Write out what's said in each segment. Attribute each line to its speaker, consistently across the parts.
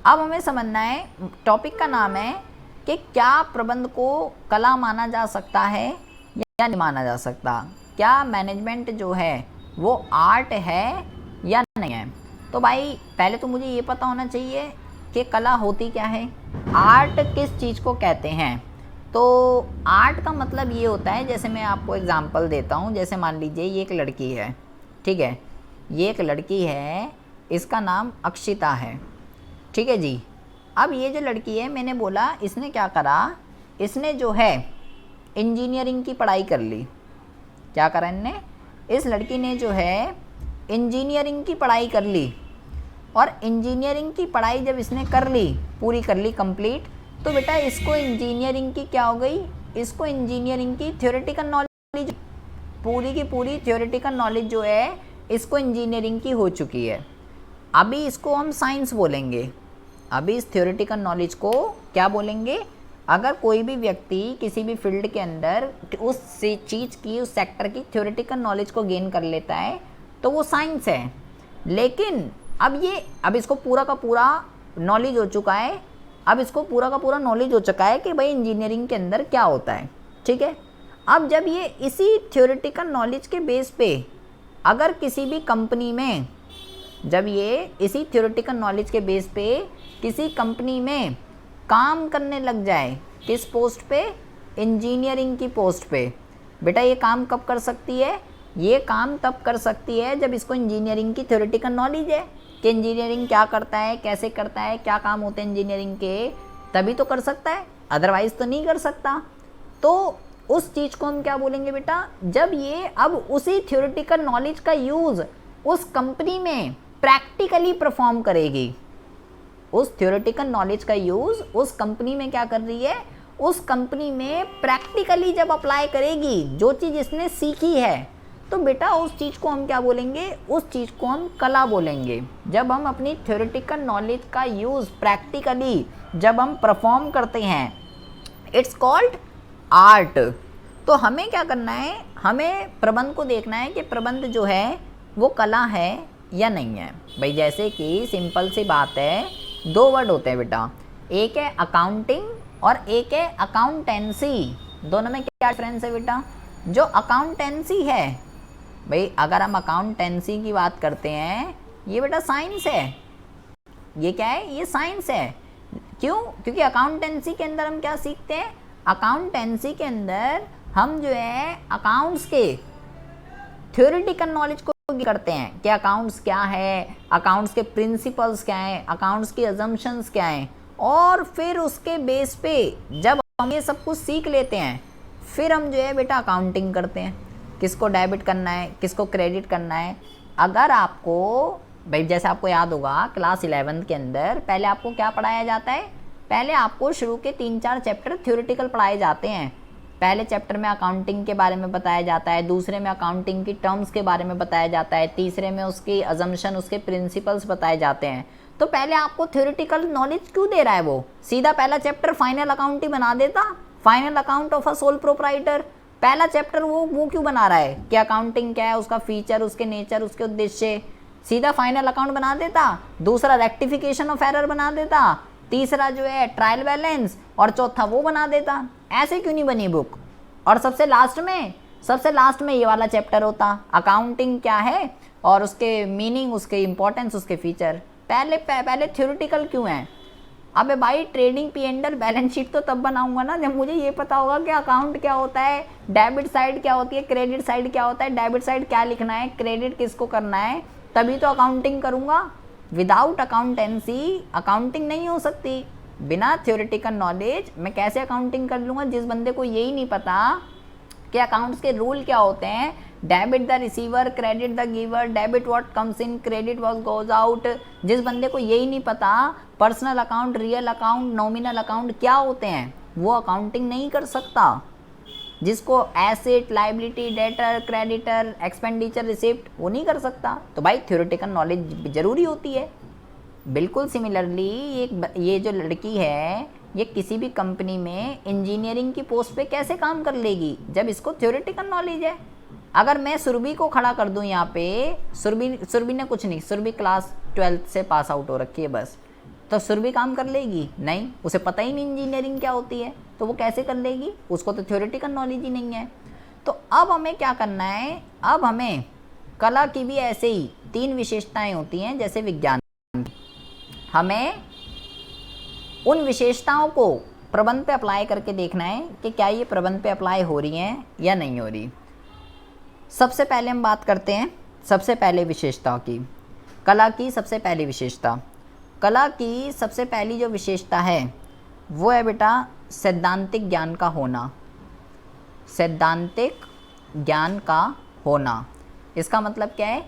Speaker 1: अब हमें समझना है, टॉपिक का नाम है कि क्या प्रबंध को कला माना जा सकता है या नहीं माना जा सकता, क्या मैनेजमेंट जो है वो आर्ट है या नहीं है। तो भाई पहले तो मुझे ये पता होना चाहिए कि कला होती क्या है, आर्ट किस चीज़ को कहते हैं। तो आर्ट का मतलब ये होता है, जैसे मैं आपको एग्जांपल देता हूँ, जैसे मान लीजिए ये एक लड़की है, ठीक है, ये एक लड़की है, इसका नाम अक्षिता है, ठीक है जी। अब ये जो लड़की है, मैंने बोला इसने क्या करा, इसने जो है इंजीनियरिंग की पढ़ाई कर ली। क्या करा इनने, इस लड़की ने जो है इंजीनियरिंग की पढ़ाई कर ली। और इंजीनियरिंग की पढ़ाई जब इसने कर ली, पूरी कर ली कंप्लीट, तो बेटा इसको इंजीनियरिंग की क्या हो गई, इसको इंजीनियरिंग की थ्योरेटिकल नॉलेज, पूरी की पूरी थ्योरेटिकल नॉलेज जो है इसको इंजीनियरिंग की हो चुकी है। अभी इसको हम साइंस बोलेंगे, अभी इस थ्योरेटिकल नॉलेज को क्या बोलेंगे। अगर कोई भी व्यक्ति किसी भी फील्ड के अंदर उस चीज़ की, उस सेक्टर की थ्योरेटिकल नॉलेज को गेन कर लेता है तो वो साइंस है। लेकिन अब इसको पूरा का पूरा नॉलेज हो चुका है, अब इसको पूरा का पूरा नॉलेज हो चुका है कि भाई इंजीनियरिंग के अंदर क्या होता है, ठीक है। अब जब ये इसी थ्योरेटिकल नॉलेज के बेस पे अगर किसी भी कंपनी में, जब ये इसी थ्योरेटिकल नॉलेज के बेस पे किसी कंपनी में काम करने लग जाए, किस पोस्ट पे, इंजीनियरिंग की पोस्ट पे, बेटा ये काम कब कर सकती है, ये काम तब कर सकती है जब इसको इंजीनियरिंग की थ्योरेटिकल नॉलेज है कि इंजीनियरिंग क्या करता है, कैसे करता है, क्या काम होते हैं इंजीनियरिंग के, तभी तो कर सकता है, अदरवाइज़ तो नहीं कर सकता। तो उस चीज़ को हम क्या बोलेंगे बेटा, जब ये अब उसी थ्योरेटिकल नॉलेज का यूज़ उस कंपनी में प्रैक्टिकली परफॉर्म करेगी, उस थ्योरेटिकल नॉलेज का यूज़ उस कंपनी में क्या कर रही है, उस कंपनी में प्रैक्टिकली जब अप्लाई करेगी जो चीज़ इसने सीखी है, तो बेटा उस चीज़ को हम क्या बोलेंगे, उस चीज़ को हम कला बोलेंगे। जब हम अपनी थ्योरेटिकल नॉलेज का यूज़ प्रैक्टिकली जब हम परफॉर्म करते हैं, इट्स कॉल्ड आर्ट। तो हमें क्या करना है, हमें प्रबंध को देखना है कि प्रबंध जो है वो कला है या नहीं है। भाई जैसे कि सिंपल सी बात है, दो वर्ड होते हैं बेटा, एक है अकाउंटिंग और एक है अकाउंटेंसी। दोनों में क्या डिफरेंस है बेटा, जो अकाउंटेंसी है, भाई अगर हम अकाउंटेंसी की बात करते हैं, ये बेटा साइंस है, ये क्या है, ये साइंस है। क्यों, क्योंकि अकाउंटेंसी के अंदर हम क्या सीखते हैं, अकाउंटेंसी के अंदर हम जो है अकाउंट्स के थ्योरेटिकल नॉलेज को करते हैं कि अकाउंट्स क्या है, अकाउंट्स के प्रिंसिपल्स क्या हैं, अकाउंट्स की अजम्पशंस क्या हैं, और फिर उसके बेस पे जब हम ये सब कुछ सीख लेते हैं, फिर हम जो है बेटा अकाउंटिंग करते हैं, किसको डेबिट करना है, किसको क्रेडिट करना है। अगर आपको भाई जैसे आपको याद होगा क्लास 11 के अंदर पहले आपको क्या पढ़ाया जाता है, पहले आपको शुरू के 3-4 चैप्टर थ्योरेटिकल पढ़ाए जाते हैं। पहले चैप्टर में अकाउंटिंग के बारे में बताया जाता है, दूसरे में अकाउंटिंग की टर्म्स के बारे में बताया जाता है, तीसरे में उसकी अजम्पशन, उसके प्रिंसिपल्स बताए जाते हैं। तो पहले आपको थ्योरेटिकल नॉलेज क्यों दे रहा है, वो सीधा पहला चैप्टर फाइनल अकाउंट ही बना देता, final account of a sole proprietor. पहला चैप्टर वो क्यों बना रहा है कि अकाउंटिंग क्या है, उसका फीचर, उसके नेचर, उसके उद्देश्य, सीधा फाइनल अकाउंट बना देता, दूसरा रेक्टिफिकेशन ऑफ एरर बना देता, तीसरा जो है ट्रायल बैलेंस, और चौथा वो बना देता। ऐसे क्यों नहीं बनी बुक। और सबसे लास्ट में ये वाला चैप्टर होता, अकाउंटिंग क्या है और उसके मीनिंग, उसके इंपॉर्टेंस, उसके फीचर। पहले थ्योरेटिकल क्यों है। अबे भाई ट्रेडिंग P&L बैलेंस शीट तो तब बनाऊंगा ना जब मुझे ये पता होगा कि अकाउंट क्या होता है, डेबिट साइड क्या होती है, क्रेडिट साइड क्या होता है, डेबिट साइड क्या लिखना है, क्रेडिट किसको करना है, तभी तो अकाउंटिंग करूँगा। विदाउट अकाउंटेंसी अकाउंटिंग नहीं हो सकती। बिना थ्योरेटिकल नॉलेज मैं कैसे अकाउंटिंग कर लूँगा। जिस बंदे को यही नहीं पता कि अकाउंट्स के रूल क्या होते हैं, debit the receiver, credit the giver, debit what comes in, credit what goes out, जिस बंदे को यही नहीं पता personal account, real account, nominal account क्या होते हैं, वो अकाउंटिंग नहीं कर सकता। जिसको asset, liability, debtor, creditor, expenditure, receipt, वो नहीं कर सकता। तो भाई थ्योरेटिकल नॉलेज ज़रूरी होती है। बिल्कुल सिमिलरली ये जो लड़की है, ये किसी भी कंपनी में इंजीनियरिंग की पोस्ट पे कैसे काम कर लेगी जब इसको थ्योरेटिकल नॉलेज है। अगर मैं सुरभि को खड़ा कर दूं यहाँ पे, सुरभि ने कुछ नहीं, सुरभि क्लास 12th से पास आउट हो रखी है बस, तो सुरभि काम कर लेगी? नहीं, उसे पता ही नहीं इंजीनियरिंग क्या होती है, तो वो कैसे कर लेगी? उसको तो थ्योरेटिकल नॉलेज ही नहीं है। तो अब हमें क्या करना है, अब हमें कला की भी ऐसे ही 3 विशेषताएं होती हैं जैसे विज्ञान। हमें उन विशेषताओं को प्रबंध पे अप्लाई करके देखना है कि क्या ये प्रबंध पे अप्लाई हो रही हैं या नहीं हो रही। सबसे पहले हम बात करते हैं सबसे पहले विशेषता की, कला की सबसे पहली विशेषता। कला की सबसे पहली जो विशेषता है वो है बेटा सैद्धांतिक ज्ञान का होना। सैद्धांतिक ज्ञान का होना, इसका मतलब क्या है?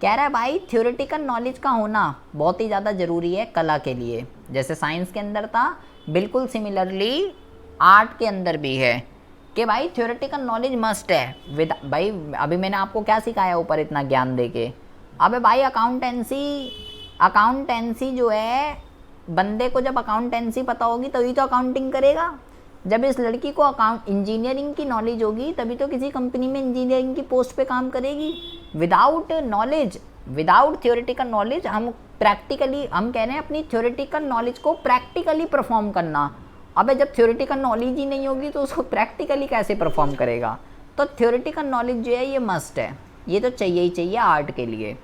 Speaker 1: कह रहा है भाई थ्योरेटिकल नॉलेज का होना बहुत ही ज़्यादा ज़रूरी है कला के लिए। जैसे साइंस के अंदर था, बिल्कुल सिमिलरली आर्ट के अंदर भी है कि भाई थ्योरेटिकल नॉलेज मस्ट है। विद भाई अभी मैंने आपको क्या सिखाया ऊपर इतना ज्ञान देके? अबे भाई अकाउंटेंसी जो है, बंदे को जब अकाउंटेंसी पता होगी तभी तो अकाउंटिंग करेगा। जब इस लड़की को इंजीनियरिंग की नॉलेज होगी तभी तो किसी कंपनी में इंजीनियरिंग की पोस्ट पे काम करेगी। Without knowledge, without theoretical knowledge हम कह रहे हैं अपनी थ्योरेटिकल नॉलेज को प्रैक्टिकली परफॉर्म करना। अबे जब थ्योरेटिकल नॉलेज ही नहीं होगी तो उसको प्रैक्टिकली कैसे परफॉर्म करेगा? तो थ्योरेटिकल नॉलेज जो है ये मस्ट है, ये तो चाहिए ही चाहिए आर्ट के लिए।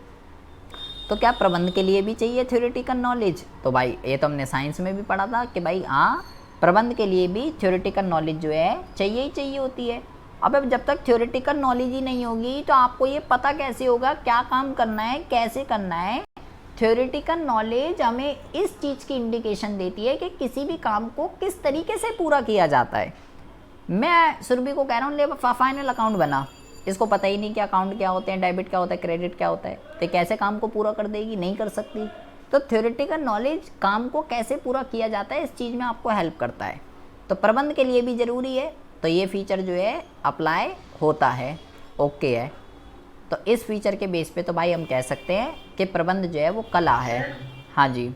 Speaker 1: तो क्या प्रबंध के लिए भी चाहिए थ्योरेटिकल नॉलेज? तो भाई ये तो हमने साइंस में भी पढ़ा था कि भाई हाँ, प्रबंध के लिए भी थ्योरेटिकल नॉलेज जो है चाहिए ही चाहिए होती है। अब जब तक थ्योरेटिकल नॉलेज ही नहीं होगी तो आपको ये पता कैसे होगा क्या काम करना है, कैसे करना है? थ्योरेटिकल नॉलेज हमें इस चीज़ की इंडिकेशन देती है कि किसी भी काम को किस तरीके से पूरा किया जाता है। मैं सुरभि को कह रहा हूँ ले फाइनल अकाउंट बना, इसको पता ही नहीं कि अकाउंट क्या होते हैं, डेबिट क्या होता है, क्रेडिट क्या होता है, तो कैसे काम को पूरा कर देगी? नहीं कर सकती। तो थ्योरेटिकल नॉलेज काम को कैसे पूरा किया जाता है इस चीज़ में आपको हेल्प करता है। तो प्रबंध के लिए भी ज़रूरी है, तो ये फीचर जो है अप्लाई होता है, ओके है। तो इस फीचर के बेस पे तो भाई हम कह सकते हैं कि प्रबंध जो है वो कला है। हाँ जी,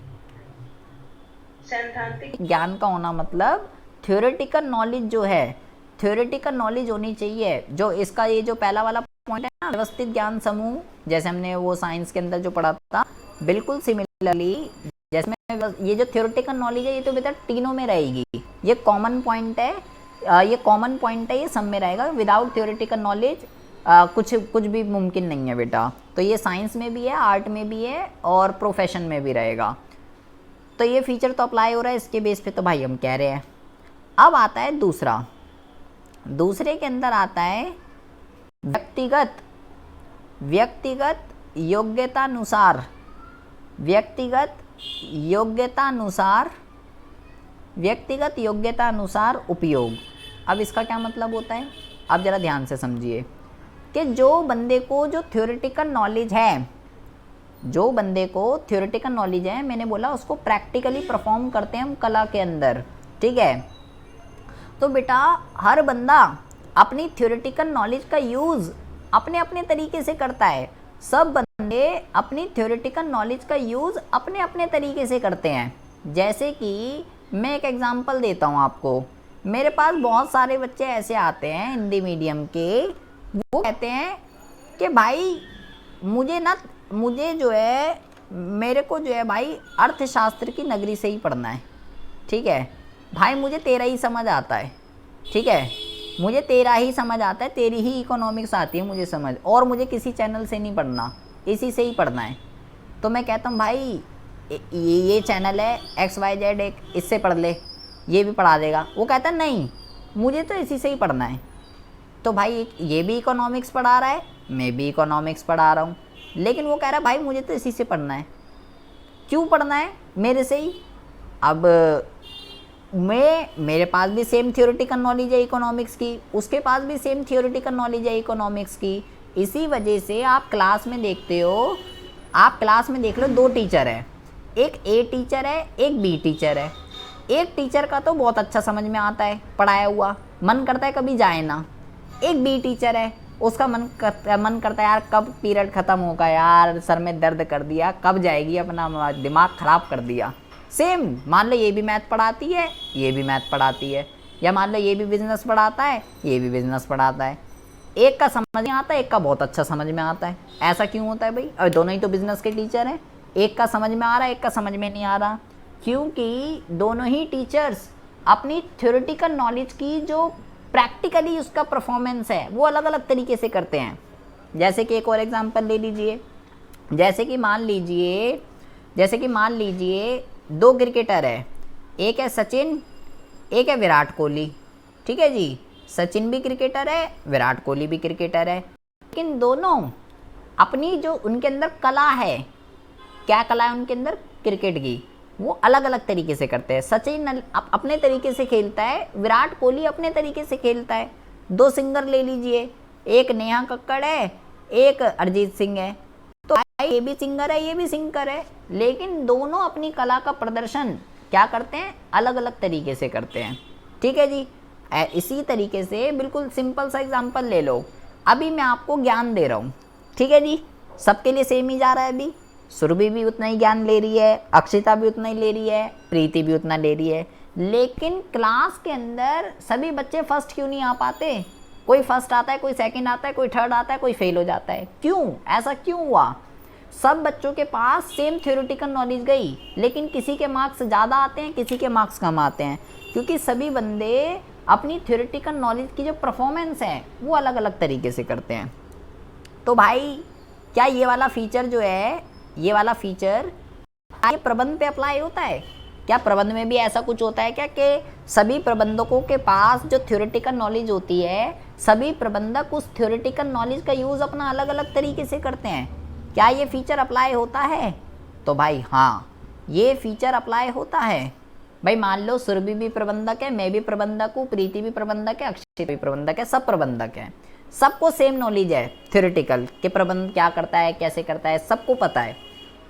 Speaker 1: सैद्धांतिक ज्ञान का होना मतलब थ्योरेटिकल नॉलेज जो है, थ्योरेटिकल नॉलेज होनी चाहिए। जो इसका ये जो पहला वाला पॉइंट है ना, व्यवस्थित ज्ञान समूह, जैसे हमने वो साइंस के अंदर जो पढ़ा था, बिल्कुल सिमिलरली जैसे ये जो थ्योरेटिकल नॉलेज है ये तो बेटा तीनों में रहेगी। ये कॉमन पॉइंट है, ये सब में रहेगा। विदाउट थ्योरेटिकल नॉलेज कुछ भी मुमकिन नहीं है बेटा। तो ये साइंस में भी है, आर्ट में भी है और प्रोफेशन में भी रहेगा। तो ये फीचर तो अप्लाई हो रहा है, इसके बेस पे तो भाई हम कह रहे हैं। अब आता है दूसरा, दूसरे के अंदर आता है व्यक्तिगत योग्यतानुसार, व्यक्तिगत योग्यतानुसार उपयोग। अब इसका क्या मतलब होता है? अब ज़रा ध्यान से समझिए कि जो बंदे को जो थ्योरेटिकल नॉलेज है, जो बंदे को थ्योरेटिकल नॉलेज है, मैंने बोला उसको प्रैक्टिकली परफॉर्म करते हैं हम कला के अंदर, ठीक है? तो बेटा हर बंदा अपनी थ्योरेटिकल नॉलेज का यूज़ अपने अपने तरीके से करता है। सब बंदे अपनी थ्योरेटिकल नॉलेज का यूज़ अपने अपने तरीके से करते हैं। जैसे कि मैं एक एग्जांपल देता हूँ आपको। मेरे पास बहुत सारे बच्चे ऐसे आते हैं हिंदी मीडियम के, वो कहते हैं कि भाई मुझे जो है, मेरे को जो है भाई अर्थशास्त्र की नगरी से ही पढ़ना है, ठीक है भाई, मुझे तेरा ही समझ आता है, ठीक है, मुझे तेरा ही समझ आता है, तेरी ही इकोनॉमिक्स आती है मुझे समझ, और मुझे किसी चैनल से नहीं पढ़ना, इसी से ही पढ़ना है। तो मैं कहता हूँ भाई ये चैनल है XYZ, एक इससे पढ़ ले, ये भी पढ़ा देगा। वो कहता है नहीं मुझे तो इसी से ही पढ़ना है। तो भाई ये भी इकोनॉमिक्स पढ़ा रहा है, मैं भी इकोनॉमिक्स पढ़ा रहा हूँ, लेकिन वो कह रहा है भाई मुझे तो इसी से पढ़ना है। क्यों पढ़ना है? मेरे से ही। अब मेरे पास भी सेम थियोरेटिकल नॉलेज है इकोनॉमिक्स की, उसके पास भी सेम थियोरेटिकल नॉलेज है इकोनॉमिक्स की। इसी वजह से आप क्लास में देखते हो, आप क्लास में देख लो, 2 टीचर है, एक A टीचर है, एक B टीचर है। एक टीचर का तो बहुत अच्छा समझ में आता है पढ़ाया हुआ, मन करता है कभी जाए ना। एक B टीचर है, उसका मन करता है यार कब पीरियड ख़त्म होगा, यार सर में दर्द कर दिया, कब जाएगी, अपना दिमाग ख़राब कर दिया। सेम मान लो ये भी मैथ पढ़ाती है, ये भी मैथ पढ़ाती है, या मान लो ये भी बिज़नेस पढ़ाता है, ये भी बिज़नेस पढ़ाता है। एक का समझ में आता है, एक का बहुत अच्छा समझ में आता है। ऐसा क्यों होता है भाई? और दोनों ही तो बिज़नेस के टीचर हैं, एक का समझ में आ रहा है, एक का समझ में नहीं आ रहा। क्योंकि दोनों ही टीचर्स अपनी थ्योरेटिकल नॉलेज की जो प्रैक्टिकली उसका परफॉर्मेंस है वो अलग अलग तरीके से करते हैं। जैसे कि एक और एग्जांपल ले लीजिए, जैसे कि मान लीजिए दो क्रिकेटर है, एक है सचिन, एक है विराट कोहली। ठीक है जी, सचिन भी क्रिकेटर है, विराट कोहली भी क्रिकेटर है, लेकिन दोनों अपनी जो उनके अंदर कला है, क्या कला है उनके अंदर, क्रिकेट की, वो अलग अलग तरीके से करते हैं। सचिन अपने तरीके से खेलता है, विराट कोहली अपने तरीके से खेलता है। दो सिंगर ले लीजिए, एक नेहा कक्कड़ है, एक अरिजीत सिंह है, तो ये भी सिंगर है, ये भी सिंगर है, लेकिन दोनों अपनी कला का प्रदर्शन क्या करते हैं, अलग अलग तरीके से करते हैं। ठीक है जी, इसी तरीके से बिल्कुल सिंपल सा एग्जांपल ले लो। अभी मैं आपको ज्ञान दे रहा हूँ, ठीक है जी, सबके लिए सेम ही जा रहा है। अभी सुरभि भी उतना ही ज्ञान ले रही है, अक्षिता भी उतना ही ले रही है, प्रीति भी उतना ले रही है, लेकिन क्लास के अंदर सभी बच्चे फर्स्ट क्यों नहीं आ पाते? कोई फर्स्ट आता है, कोई सेकंड आता है, कोई थर्ड आता है, कोई फेल हो जाता है। क्यों? ऐसा क्यों हुआ? सब बच्चों के पास सेम थ्योरेटिकल नॉलेज गई, लेकिन किसी के मार्क्स ज़्यादा आते हैं, किसी के मार्क्स कम आते हैं, क्योंकि सभी बंदे अपनी थ्योरेटिकल नॉलेज की जो परफॉर्मेंस है वो अलग अलग तरीके से करते हैं। तो भाई क्या ये वाला फीचर जो है, ये वाला फीचर ये प्रबंध पे अप्लाई होता है? क्या प्रबंध में भी ऐसा कुछ होता है क्या कि सभी प्रबंधकों के पास जो थ्योरेटिकल नॉलेज होती है, सभी प्रबंधक उस थ्योरेटिकल नॉलेज का यूज़ अपना अलग अलग तरीके से करते हैं? क्या ये फीचर अप्लाई होता है? तो भाई हाँ, ये फीचर अप्लाई होता है। भाई मान लो सुरभि भी प्रबंधक है, मैं भी प्रबंधक हूँ, प्रीति भी प्रबंधक है, अक्षय भी प्रबंधक है, सब प्रबंधक हैं, सबको सेम नॉलेज है थ्योरेटिकल कि प्रबंध क्या करता है, कैसे करता है, सबको पता है।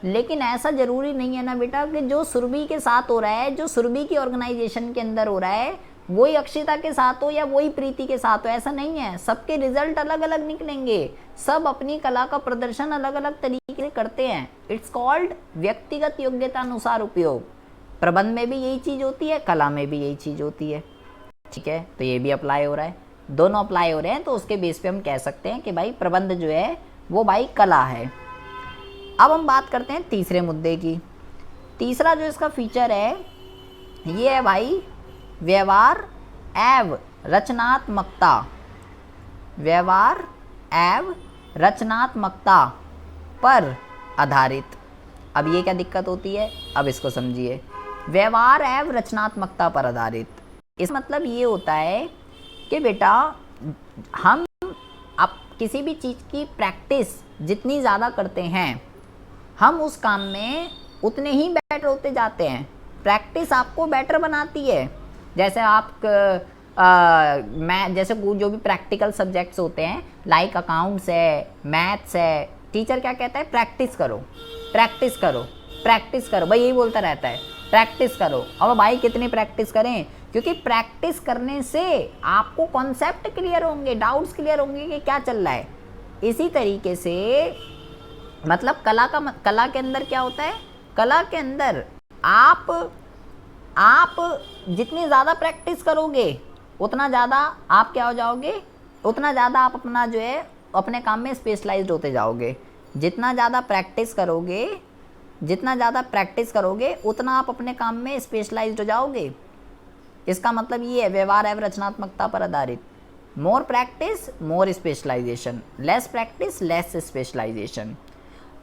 Speaker 1: लेकिन ऐसा ज़रूरी नहीं है ना बेटा कि जो सुरभि के साथ हो रहा है, जो सुरभि की ऑर्गेनाइजेशन के अंदर हो रहा है, वही अक्षिता के साथ हो या वही प्रीति के साथ हो, ऐसा नहीं है। सबके रिजल्ट अलग अलग निकलेंगे, सब अपनी कला का प्रदर्शन अलग अलग तरीके से करते हैं। इट्स कॉल्ड व्यक्तिगत योग्यता अनुसार उपयोग। प्रबंध में भी यही चीज़ होती है, कला में भी यही चीज़ होती है। ठीक है, तो ये भी अप्लाई हो रहा है, दोनों अप्लाई हो रहे हैं, तो उसके बेस पे हम कह सकते हैं कि भाई प्रबंध जो है वो भाई कला है। अब हम बात करते हैं तीसरे मुद्दे की। तीसरा जो इसका फीचर है ये है भाई व्यवहार एवं रचनात्मकता। व्यवहार एवं रचनात्मकता पर आधारित। अब ये क्या दिक्कत होती है, अब इसको समझिए। व्यवहार एवं रचनात्मकता पर आधारित, इस मतलब ये होता है कि बेटा हम अब किसी भी चीज़ की प्रैक्टिस जितनी ज़्यादा करते हैं, हम उस काम में उतने ही बेटर होते जाते हैं। प्रैक्टिस आपको बेटर बनाती है। जैसे आप मैं जैसे जो भी प्रैक्टिकल सब्जेक्ट्स होते हैं, लाइक अकाउंट्स है, मैथ्स है, टीचर क्या कहता है, प्रैक्टिस करो, प्रैक्टिस करो, प्रैक्टिस करो, भाई यही बोलता रहता है, प्रैक्टिस करो। अब भाई कितनी प्रैक्टिस करें, क्योंकि प्रैक्टिस करने से आपको कॉन्सेप्ट क्लियर होंगे, डाउट्स क्लियर होंगे कि क्या चल रहा है। इसी तरीके से मतलब कला के अंदर क्या होता है, कला के अंदर आप जितनी ज़्यादा प्रैक्टिस करोगे उतना ज़्यादा आप क्या हो जाओगे, उतना ज़्यादा आप अपना जो है अपने काम में स्पेशलाइज्ड होते जाओगे। जितना ज़्यादा प्रैक्टिस करोगे उतना आप अपने काम में स्पेशलाइज्ड हो जाओगे। इसका मतलब ये है व्यवहार एवं रचनात्मकता पर आधारित। More practice more specialisation, less practice less specialisation.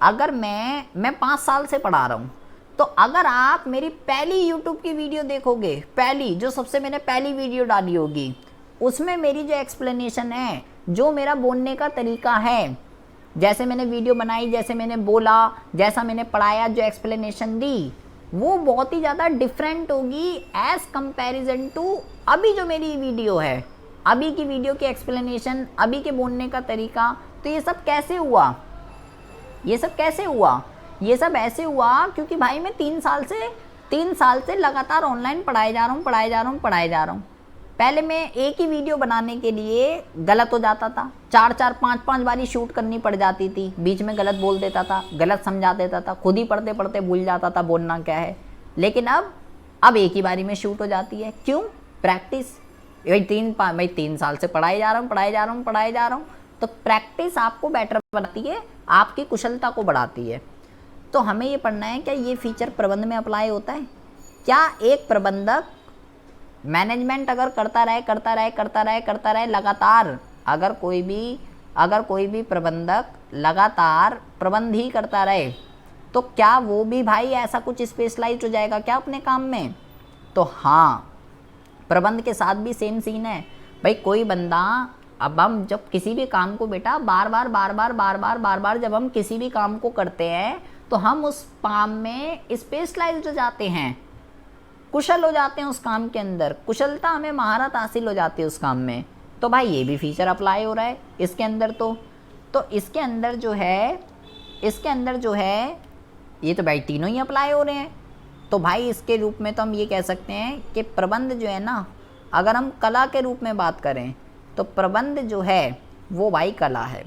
Speaker 1: अगर मैं 5 साल से पढ़ा रहा हूँ, तो अगर आप मेरी पहली यूट्यूब की वीडियो देखोगे, पहली जो सबसे मैंने पहली वीडियो डाली होगी, उसमें मेरी जो एक्सप्लेनेशन है, जो मेरा बोलने का तरीका है, जैसे मैंने वीडियो बनाई, जैसे मैंने बोला, जैसा मैंने पढ़ाया, जो एक्सप्लेनेशन दी, वो बहुत ही ज़्यादा डिफरेंट होगी एज़ कंपैरिजन टू अभी जो मेरी वीडियो है, अभी की वीडियो की एक्सप्लेनेशन, अभी के बोलने का तरीका। तो ये सब कैसे हुआ, ये सब कैसे हुआ? ये सब ऐसे हुआ क्योंकि भाई मैं 3 साल से लगातार ऑनलाइन पढ़ाए जा रहा हूँ। पहले मैं एक ही वीडियो बनाने के लिए गलत हो जाता था, 4 5 बारी शूट करनी पड़ जाती थी, बीच में गलत बोल देता था, गलत समझा देता था, खुद ही पढ़ते पढ़ते भूल जाता था बोलना क्या है। लेकिन अब एक ही बारी में शूट हो जाती है। क्यों? प्रैक्टिस। भाई 3 साल से पढ़ाई जा रहा हूँ, तो प्रैक्टिस आपको बेटर बनाती है, आपकी कुशलता को बढ़ाती है। तो हमें ये पढ़ना है क्या ये फीचर प्रबंध में अप्लाई होता है, क्या एक प्रबंधक मैनेजमेंट अगर करता रहे लगातार, अगर कोई भी प्रबंधक लगातार प्रबंध ही करता रहे, तो क्या वो भी भाई ऐसा कुछ स्पेशलाइज हो जाएगा क्या अपने काम में? तो हाँ, प्रबंध के साथ भी सेम सीन है भाई। कोई बंदा, अब हम जब किसी भी काम को बेटा बार बार जब हम किसी भी काम को करते हैं तो हम उस काम में स्पेशलाइज्ड हो जाते हैं, कुशल हो जाते हैं उस काम के अंदर, कुशलता हमें महारत हासिल हो जाती है उस काम में। तो भाई ये भी फीचर अप्लाई हो रहा है इसके अंदर। तो इसके अंदर जो है ये तो भाई तीनों ही अप्लाई हो रहे हैं। तो भाई इसके रूप में तो हम ये कह सकते हैं कि प्रबंध जो है ना, अगर हम कला के रूप में बात करें तो प्रबंध जो है वो भाई कला है।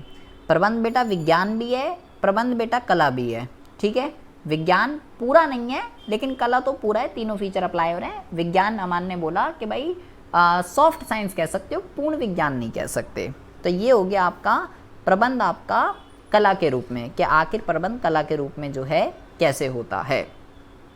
Speaker 1: प्रबंध बेटा विज्ञान भी है, प्रबंध बेटा कला भी है, ठीक है। विज्ञान पूरा नहीं है लेकिन कला तो पूरा है, तीनों फीचर अप्लाई हो रहे हैं। विज्ञान अमान ने बोला कि भाई सॉफ्ट साइंस कह सकते हो, पूर्ण विज्ञान नहीं कह सकते। तो ये हो गया आपका प्रबंध आपका कला के रूप में, कि आखिर प्रबंध कला के रूप में जो है कैसे होता है।